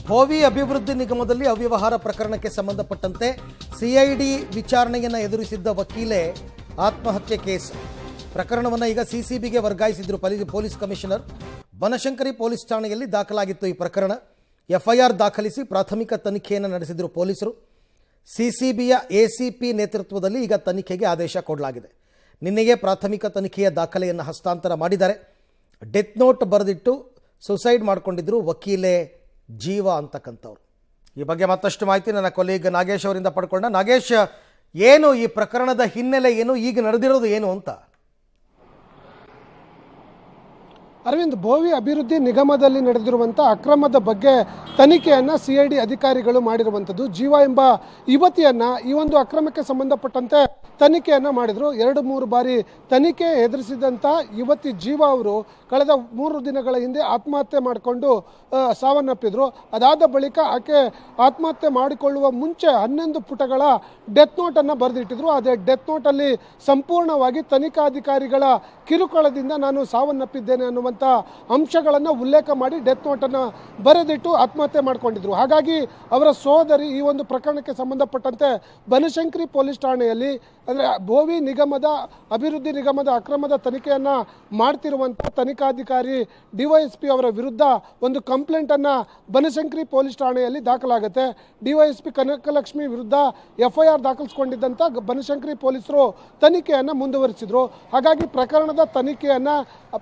ಭೋವಿ ಅಭಿವೃದ್ಧಿ ನಿಗಮದಲ್ಲಿ ಅವ್ಯವಹಾರ ಪ್ರಕರಣಕ್ಕೆ ಸಂಬಂಧಪಟ್ಟಂತೆ ಸಿಐಡಿ ವಿಚಾರಣೆಯನ್ನು ಎದುರಿಸಿದ್ದ ವಕೀಲೆ ಆತ್ಮಹತ್ಯೆ ಕೇಸ್ ಪ್ರಕರಣವನ್ನು ಈಗ ಸಿಸಿಬಿಗೆ ವರ್ಗಾಯಿಸಿದ್ರು ಪೊಲೀಸ್ ಕಮಿಷನರ್. ಬನಶಂಕರಿ ಪೊಲೀಸ್ ಠಾಣೆಯಲ್ಲಿ ದಾಖಲಾಗಿತ್ತು ಈ ಪ್ರಕರಣ. ಎಫ್ಐಆರ್ ದಾಖಲಿಸಿ ಪ್ರಾಥಮಿಕ ತನಿಖೆಯನ್ನು ನಡೆಸಿದ್ರು ಪೊಲೀಸರು. ಸಿಸಿಬಿಯ ಎಸಿಪಿ ನೇತೃತ್ವದಲ್ಲಿ ಈಗ ತನಿಖೆಗೆ ಆದೇಶ ಕೊಡಲಾಗಿದೆ. ನಿನ್ನೆಗೆ ಪ್ರಾಥಮಿಕ ತನಿಖೆಯ ದಾಖಲೆಯನ್ನು ಹಸ್ತಾಂತರ ಮಾಡಿದ್ದಾರೆ. ಡೆತ್ ನೋಟ್ ಬರೆದಿಟ್ಟು ಸುಸೈಡ್ ಮಾಡಿಕೊಂಡಿದ್ರು ವಕೀಲೆ ಜೀವ ಅಂತಕ್ಕಂಥವ್ರು. ಈ ಬಗ್ಗೆ ಮತ್ತಷ್ಟು ಮಾಹಿತಿ ನನ್ನ ಕೊಲೀಗ್ ನಾಗೇಶ್ ಅವರಿಂದ ಪಡ್ಕೊಂಡ. ನಾಗೇಶ್, ಏನು ಈ ಪ್ರಕರಣದ ಹಿನ್ನೆಲೆ ಏನು, ಈಗ ನಡೆದಿರೋದು ಏನು ಅಂತ? ಅರವಿಂದ್, ಭೋವಿ ಅಭಿವೃದ್ಧಿ ನಿಗಮದಲ್ಲಿ ನಡೆದಿರುವಂಥ ಅಕ್ರಮದ ಬಗ್ಗೆ ತನಿಖೆಯನ್ನು ಸಿಐಡಿ ಅಧಿಕಾರಿಗಳು ಮಾಡಿರುವಂಥದ್ದು. ಜೀವ ಎಂಬ ಯುವತಿಯನ್ನು ಈ ಒಂದು ಅಕ್ರಮಕ್ಕೆ ಸಂಬಂಧಪಟ್ಟಂತೆ ತನಿಖೆಯನ್ನು ಮಾಡಿದರು. 2-3 ಬಾರಿ ತನಿಖೆ ಎದುರಿಸಿದಂಥ ಯುವತಿ ಜೀವ ಅವರು ಕಳೆದ 3 ದಿನಗಳ ಹಿಂದೆ ಆತ್ಮಹತ್ಯೆ ಮಾಡಿಕೊಂಡು ಸಾವನ್ನಪ್ಪಿದ್ರು. ಅದಾದ ಬಳಿಕ ಆಕೆ ಆತ್ಮಹತ್ಯೆ ಮಾಡಿಕೊಳ್ಳುವ ಮುಂಚೆ 11 ಪುಟಗಳ ಡೆತ್ ನೋಟನ್ನು ಬರೆದಿಟ್ಟಿದ್ರು. ಅದೇ ಡೆತ್ ನೋಟಲ್ಲಿ ಸಂಪೂರ್ಣವಾಗಿ ತನಿಖಾಧಿಕಾರಿಗಳ ಕಿರುಕುಳದಿಂದ ನಾನು ಸಾವನ್ನಪ್ಪಿದ್ದೇನೆ ಅನ್ನುವಂಥ ಅಂಶಗಳನ್ನು ಉಲ್ಲೇಖ ಮಾಡಿ ಡೆತ್ ನೋಟನ್ನು ಬರೆದಿಟ್ಟು ಆತ್ಮಹತ್ಯೆ ಮಾಡಿಕೊಂಡಿದ್ರು. ಹಾಗಾಗಿ ಅವರ ಸಹೋದರಿ ಈ ಒಂದು ಪ್ರಕರಣಕ್ಕೆ ಸಂಬಂಧಪಟ್ಟಂತೆ ಬನಶಂಕರಿ ಪೊಲೀಸ್ ಠಾಣೆಯಲ್ಲಿ, ಅಂದರೆ ಭೋವಿ ನಿಗಮದ ಅಭಿವೃದ್ಧಿ ನಿಗಮದ ಅಕ್ರಮದ ತನಿಖೆಯನ್ನು ಮಾಡ್ತಿರುವಂಥ ತನಿಖಾಧಿಕಾರಿ ಡಿವೈಎಸ್ಪಿ ಅವರ ವಿರುದ್ಧ ಒಂದು ಕಂಪ್ಲೇಂಟನ್ನು ಬನಶಂಕರಿ ಪೊಲೀಸ್ ಠಾಣೆಯಲ್ಲಿ ದಾಖಲಾಗುತ್ತೆ. ಡಿವೈಎಸ್ಪಿ ಕನಕಲಕ್ಷ್ಮಿ ವಿರುದ್ಧ ಎಫ್ಐಆರ್ ದಾಖಲಿಸಿಕೊಂಡಿದ್ದಂಥ ಬನಶಂಕರಿ ಪೊಲೀಸರು ತನಿಖೆಯನ್ನು ಮುಂದುವರಿಸಿದರು. ಹಾಗಾಗಿ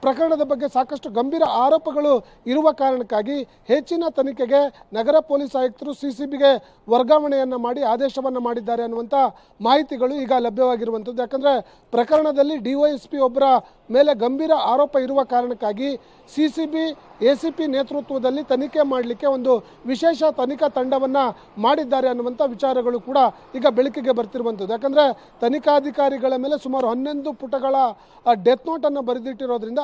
ಪ್ರಕರಣದ ಬಗ್ಗೆ ಸಾಕಷ್ಟು ಗಂಭೀರ ಆರೋಪಗಳು ಇರುವ ಕಾರಣಕ್ಕಾಗಿ ಹೆಚ್ಚಿನ ತನಿಖೆಗೆ ನಗರ ಪೊಲೀಸ್ ಆಯುಕ್ತರು ಸಿಸಿಬಿಗೆ ವರ್ಗಾವಣೆಯನ್ನು ಮಾಡಿ ಆದೇಶವನ್ನು ಮಾಡಿದ್ದಾರೆ ಅನ್ನುವಂಥ ಮಾಹಿತಿಗಳು ಈಗ ಲಭ್ಯವಾಗಿರುವಂಥದ್ದು. ಯಾಕಂದರೆ ಪ್ರಕರಣದಲ್ಲಿ ಡಿವೈಎಸ್ಪಿ ಒಬ್ಬರ ಮೇಲೆ ಗಂಭೀರ ಆರೋಪ ಇರುವ ಕಾರಣಕ್ಕಾಗಿ ಸಿಸಿಬಿ ಎಸಿಪಿ ನೇತೃತ್ವದಲ್ಲಿ ತನಿಖೆ ಮಾಡಲಿಕ್ಕೆ ಒಂದು ವಿಶೇಷ ತನಿಖಾ ತಂಡವನ್ನು ಮಾಡಿದ್ದಾರೆ ಅನ್ನುವಂಥ ವಿಚಾರಗಳು ಕೂಡ ಈಗ ಬೆಳಕಿಗೆ ಬರ್ತಿರುವಂಥದ್ದು. ಯಾಕಂದರೆ ತನಿಖಾಧಿಕಾರಿಗಳ ಮೇಲೆ ಸುಮಾರು 11 ಪುಟಗಳ ಡೆತ್ ನೋಟನ್ನು ಬರೆದಿಟ್ಟಿರೋದ್ರಿಂದ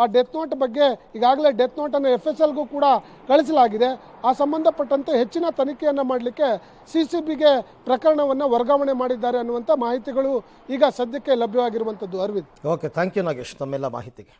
ಆ ಡೆತ್ ನೋಟ್ ಬಗ್ಗೆ ಈಗಾಗಲೇ ಡೆತ್ ನೋಟನ್ನು FSLಗೂ ಕೂಡ ಕಳಿಸಲಾಗಿದೆ. ಆ ಸಂಬಂಧಪಟ್ಟಂತೆ ಹೆಚ್ಚಿನ ತನಿಖೆಯನ್ನು ಮಾಡಲಿಕ್ಕೆ ಸಿಸಿಬಿಗೆ ಪ್ರಕರಣವನ್ನು ವರ್ಗಾವಣೆ ಮಾಡಿದ್ದಾರೆ ಅನ್ನುವಂಥ ಮಾಹಿತಿಗಳು ಈಗ ಸದ್ಯಕ್ಕೆ ಲಭ್ಯವಾಗಿರುವಂಥದ್ದು. Arvind, okay, thank you Nagesh ತಮ್ಮೆಲ್ಲ ಮಾಹಿತಿಗೆ.